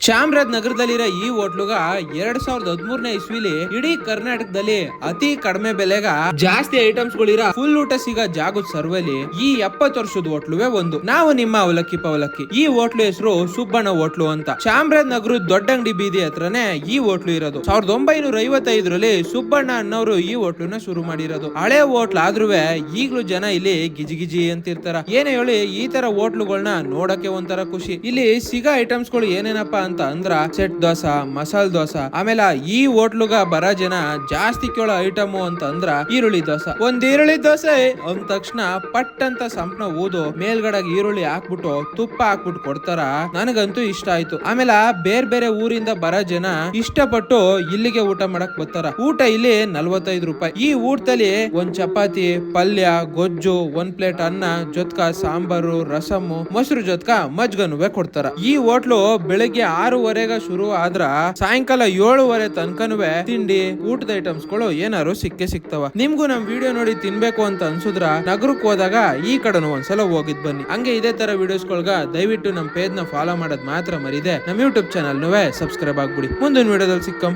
ಚಾಮರಾಜನಗರದಲ್ಲಿರೋ ಈ ಹೋಟ್ಲುಗ 2013ನೇ ಇಸ್ವಿಲಿ ಇಡೀ ಕರ್ನಾಟಕದಲ್ಲಿ ಅತಿ ಕಡಿಮೆ ಬೆಲೆಗ ಜಾಸ್ತಿ ಐಟಮ್ಸ್ ಗಳಿರೋ ಫುಲ್ ಊಟ ಸಿಗೋ ಜಾಗದ ಸರ್ವಲಿ ಈ 70 ವರ್ಷದ ಹೋಟ್ಲುವೆ ಒಂದು. ನಾವು ನಿಮ್ಮ ಅವಲಕ್ಕಿ ಪವಲಕ್ಕಿ. ಈ ಹೋಟ್ಲು ಹೆಸರು ಸುಬ್ಬಣ್ಣ ಹೋಟ್ಲು ಅಂತ. ಚಾಮರಾಜನಗರ ದೊಡ್ಡಂಗಡಿ ಬೀದಿ ಹತ್ರನೇ ಈ ಹೋಟ್ಲು ಇರೋದು. 1955ರಲ್ಲಿ ಸುಬ್ಬಣ್ಣ ಅನ್ನೋರು ಈ ಹೋಟ್ಲುನ ಶುರು ಮಾಡಿರೋದು. ಹಳೆ ಹೋಟ್ಲ್ ಆದ್ರೂ ಈಗ್ಲೂ ಜನ ಇಲ್ಲಿ ಗಿಜಿ ಅಂತಿರ್ತಾರ. ಏನೇ ಹೇಳಿ ಈ ತರ ಹೋಟ್ಲುಗಳನ್ನ ನೋಡಕ್ಕೆ ಒಂಥರ ಖುಷಿ. ಇಲ್ಲಿ ಸಿಗೋ ಐಟಮ್ಸ್ ಗಳು ಏನೇನಪ್ಪಾ ಅಂತ ಅಂದ್ರ ಸೆಟ್ ದೋಸಾ, ಮಸಾಲ ದೋಸಾ, ಆಮೇಲೆ ಈ ಹೋಟ್ಲುಗ ಬರೋ ಜನ ಜಾಸ್ತಿ ಕೇಳೋ ಐಟಮ್ ಅಂತ ಅಂದ್ರ ಈರುಳ್ಳಿ ದೋಸಾ. ಒಂದ್ ಈರುಳ್ಳಿ ದೋಸೆ ಅಂದ ತಕ್ಷಣ ಪಟ್ ಅಂತ ಸಂಪಣ ಊದು ಮೇಲ್ಗಡೆಗೆ ಈರುಳ್ಳಿ ಹಾಕ್ಬಿಟ್ಟು ತುಪ್ಪ ಹಾಕ್ಬಿಟ್ಟು ಕೊಡ್ತಾರ. ನನಗಂತೂ ಇಷ್ಟ ಆಯ್ತು. ಆಮೇಲೆ ಬೇರೆ ಊರಿಂದ ಬರೋ ಜನ ಇಷ್ಟಪಟ್ಟು ಇಲ್ಲಿಗೆ ಊಟ ಮಾಡಕ್ ಬರ್ತಾರ. ಊಟ ಇಲ್ಲಿ 45 ರೂಪಾಯಿ. ಈ ಊಟದಲ್ಲಿ ಒಂದ್ ಚಪಾತಿ, ಪಲ್ಯ, ಗೊಜ್ಜು, 1 ಪ್ಲೇಟ್ ಅನ್ನ ಜೊತ್ಕ ಸಾಂಬಾರು, ರಸಮ್ಮು, ಮೊಸರು ಜೊತ್ಕ ಮಜ್ಗನುವೆ ಕೊಡ್ತಾರ. ಈ ಹೋಟ್ಲು ಬೆಳಿಗ್ಗೆ 6:30 ಶುರು ಆದ್ರ ಸಾಯಂಕಾಲ 7:30 ತನಕನುವೆ ತಿಂಡಿ ಊಟದ ಐಟಮ್ಸ್ ಗಳು ಏನಾರು ಸಿಗ್ತಾವ. ನಿಮ್ಗೂ ನಮ್ ವಿಡಿಯೋ ನೋಡಿ ತಿನ್ಬೇಕು ಅಂತ ಅನ್ಸುದ್ರ ನಗರಕ್ಕೆ ಹೋದಾಗ ಈ ಕಡೆನು ಒಂದ್ಸಲ ಹೋಗಿದ್ ಬನ್ನಿ. ಹಂಗೆ ಇದೇ ತರ ವಿಡಿಯೋಸ್ ಗಳಗ ದಯವಿಟ್ಟು ನಮ್ ಪೇಜ್ ನ ಫಾಲೋ ಮಾಡೋದ್ ಮಾತ್ರ ಮರಿದೆ. ನಮ್ ಯೂಟ್ಯೂಬ್ ಚಾನಲ್ ಸಬ್ಸ್ಕ್ರೈಬ್ ಆಗ್ಬಿಡಿ. ಮುಂದಿನ ವಿಡಿಯೋದಲ್ಲಿ ಸಿಕ್ಕಂ.